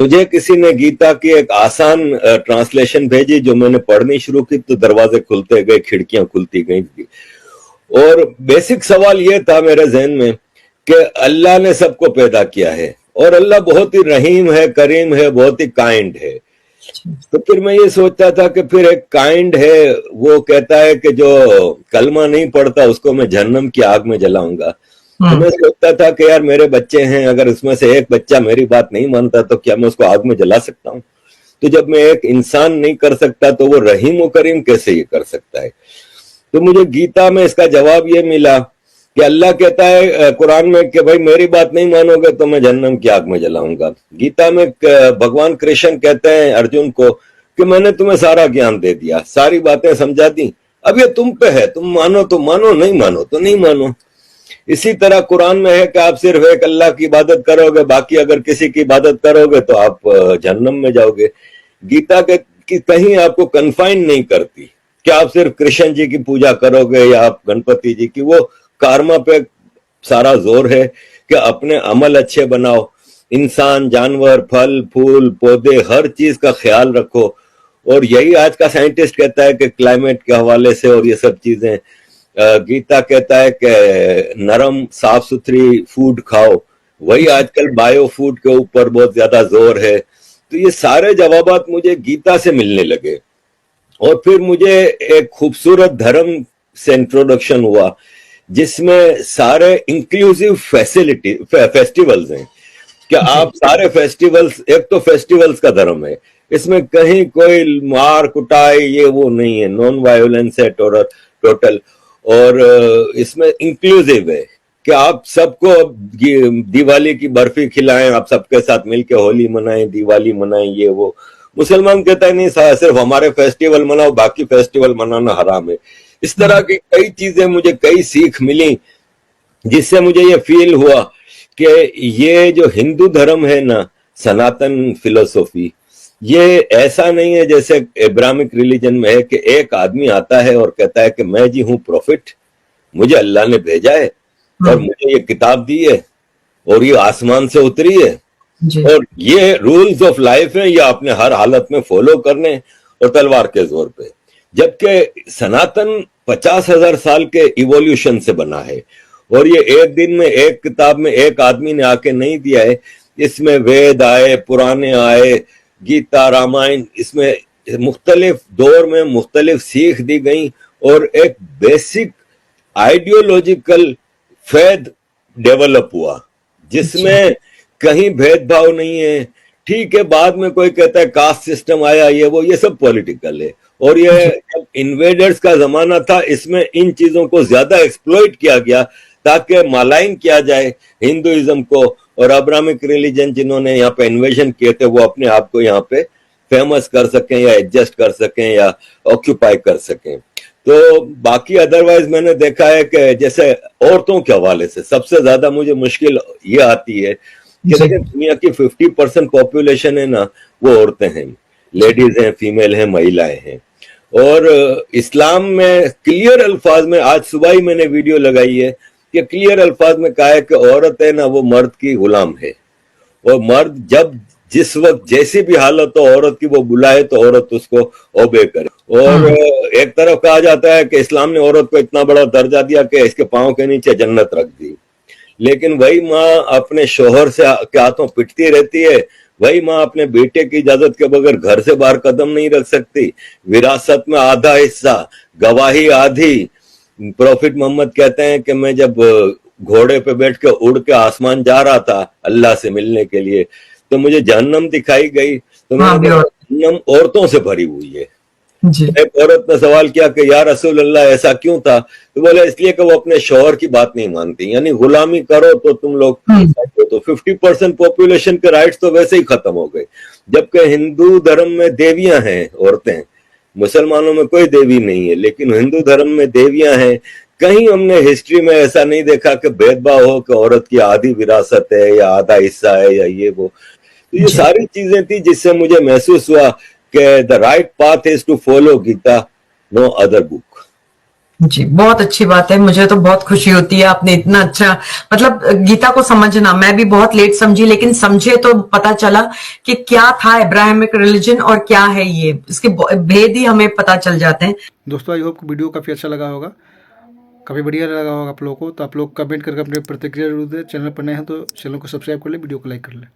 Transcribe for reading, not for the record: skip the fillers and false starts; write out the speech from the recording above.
मुझे किसी ने गीता की एक आसान ट्रांसलेशन भेजी, जो मैंने पढ़नी शुरू की तो दरवाजे खुलते गए, खिड़कियां खुलती गई। और बेसिक सवाल ये था मेरे जहन में कि अल्लाह ने सबको पैदा किया है और अल्लाह बहुत ही रहीम है, करीम है, बहुत ही काइंड है। तो फिर मैं ये सोचता था कि फिर एक काइंड है, वो कहता है कि जो कलमा नहीं पढ़ता उसको मैं जहन्नम की आग में जलाऊंगा। तो मैं सोचता था कि यार मेरे बच्चे हैं, अगर उसमें से एक बच्चा मेरी बात नहीं मानता तो क्या मैं उसको आग में जला सकता हूँ? तो जब मैं एक इंसान नहीं कर सकता तो वो रहीम और करीम कैसे ये कर सकता है? तो मुझे गीता में इसका जवाब ये मिला कि अल्लाह कहता है कुरान में कि भाई मेरी बात नहीं मानोगे तो मैं जहन्नम की आग में जलाऊंगा। गीता में भगवान कृष्ण कहते हैं अर्जुन को कि मैंने तुम्हें सारा ज्ञान दे दिया, सारी बातें समझा दी, अब ये तुम पे है, तुम मानो तो मानो, नहीं मानो तो नहीं मानो। इसी तरह कुरान में है कि आप सिर्फ एक अल्लाह की इबादत करोगे, बाकी अगर किसी की इबादत करोगे तो आप जहन्नम में जाओगे। गीता के कि कहीं आपको कन्फाइन नहीं करती कि आप सिर्फ कृष्ण जी की पूजा करोगे या आप गणपति जी की। वो कर्मा पे सारा जोर है कि अपने अमल अच्छे बनाओ, इंसान, जानवर, फल फूल पौधे, हर चीज का ख्याल रखो। और यही आज का साइंटिस्ट कहता है कि क्लाइमेट के हवाले से और ये सब चीजें, गीता कहता है कि नरम साफ सुथरी फूड खाओ, वही आजकल बायो फूड के ऊपर बहुत ज्यादा जोर है। तो ये सारे जवाबात मुझे गीता से मिलने लगे। और फिर मुझे एक खूबसूरत धर्म से इंट्रोडक्शन हुआ जिसमें सारे इंक्लूसिव फैसिलिटी फेस्टिवल्स हैं कि आप सारे फेस्टिवल्स, एक तो फेस्टिवल्स का धर्म है, इसमें कहीं कोई मार कुटाई ये वो नहीं है, नॉन वायोलेंस है टोटल। और इसमें इंक्लूसिव है कि आप सबको दिवाली की बर्फी खिलाएं, आप सबके साथ मिलके होली मनाएं, दिवाली मनाएं, ये वो। मुसलमान कहता है नहीं, सिर्फ हमारे फेस्टिवल मनाओ, बाकी फेस्टिवल मनाना हराम है। इस तरह की कई चीजें, मुझे कई सीख मिली जिससे मुझे ये फील हुआ कि ये जो हिंदू धर्म है ना, सनातन फिलोसॉफी, ये ऐसा नहीं है जैसे इब्राहिमिक रिलीजन में है कि एक आदमी आता है और कहता है कि मैं जी हूं प्रॉफिट, मुझे अल्लाह ने भेजा है और मुझे ये किताब दी है और ये आसमान से उतरी है और ये रूल्स ऑफ लाइफ है, ये आपने हर हालत में फॉलो करने और तलवार के जोर पे। जबकि सनातन 50,000 साल के इवोल्यूशन से बना है और ये एक दिन में एक किताब में एक आदमी ने आके नहीं दिया है। इसमें वेद आए, पुराने आए, गीता, रामायण, इसमें मुख्तलिफ दौर में मुख्तलिफ सीख दी गई और एक बेसिक आइडियोलॉजिकल फेद डेवलप हुआ जिसमें कहीं भेदभाव नहीं है। ठीक है, बाद में कोई कहता है कास्ट सिस्टम आया, ये वो, ये सब पॉलिटिकल है। और ये जब इन्वेडर्स का जमाना था, इसमें इन चीजों को ज्यादा एक्सप्लॉइट किया गया ताकि मालाइन किया जाए हिंदुइज्म को, और अब्राहमिक रिलीजन जिन्होंने यहाँ पे इन्वेजन किए थे वो अपने आप को यहाँ पे फेमस कर सकें या एडजस्ट कर सकें या ऑक्यूपाई कर सकें। तो बाकी अदरवाइज मैंने देखा है कि जैसे औरतों के हवाले से सबसे ज्यादा मुझे मुश्किल ये आती है कि देखिए दुनिया की 50% पॉपुलेशन है ना, वो औरतें हैं, लेडीज हैं, फीमेल हैं, महिलाएं हैं। और इस्लाम में क्लियर अल्फाज में, आज सुबह ही मैंने वीडियो लगाई है कि क्लियर अल्फाज में कहा है कि औरत है ना वो मर्द की गुलाम है, और मर्द जब जिस वक्त जैसी भी हालत हो औरत की वो बुलाए तो औरत उसको ओबे करे। और एक तरफ कहा जाता है कि इस्लाम ने औरत को इतना बड़ा दर्जा दिया कि इसके पांव के नीचे जन्नत रख दी, लेकिन वही माँ अपने शोहर से के हाथों पिटती रहती है, वही माँ अपने बेटे की इजाजत के बगैर घर से बाहर कदम नहीं रख सकती, विरासत में आधा हिस्सा, गवाही आधी। प्रॉफिट मोहम्मद कहते हैं कि मैं जब घोड़े पे बैठ के उड़ के आसमान जा रहा था अल्लाह से मिलने के लिए तो मुझे जहन्नम दिखाई गई, तो मैंने जहन्नम औरतों से भरी हुई है। एक औरत ने सवाल किया कि या रसूल अल्लाह ऐसा क्यों था? तो बोले इसलिए कि वो अपने शौहर की बात नहीं मानती, यानी गुलामी करो तो तुम लोग तो 50% पॉपुलेशन के राइट्स तो वैसे ही खत्म हो गए। जबकि हिंदू धर्म में देवियां हैं औरतें, मुसलमानों में कोई देवी नहीं है, लेकिन हिंदू धर्म में देवियां हैं। कहीं हमने हिस्ट्री में ऐसा नहीं देखा कि भेदभाव हो कि औरत की आधी विरासत है या आधा हिस्सा है या ये वो। तो ये सारी चीजें थी जिससे मुझे महसूस हुआ कि the right path is to follow Gita, no other book. जी, बहुत अच्छी बात है। मुझे तो बहुत खुशी होती है आपने इतना अच्छा मतलब गीता को समझना, मैं भी बहुत लेट समझी लेकिन समझे तो पता चला कि क्या था अब्राहमिक रिलीजन और क्या है ये, इसके भेद ही हमें पता चल जाते हैं। दोस्तों आई होप वीडियो काफ़ी अच्छा लगा होगा, काफ़ी बढ़िया लगा होगा आप लोगों को। तो आप लोग कमेंट करके अपने प्रतिक्रिया जरूर दें। चैनल पर नए हैं तो चैनल को सब्सक्राइब कर ले, वीडियो को लाइक कर ले।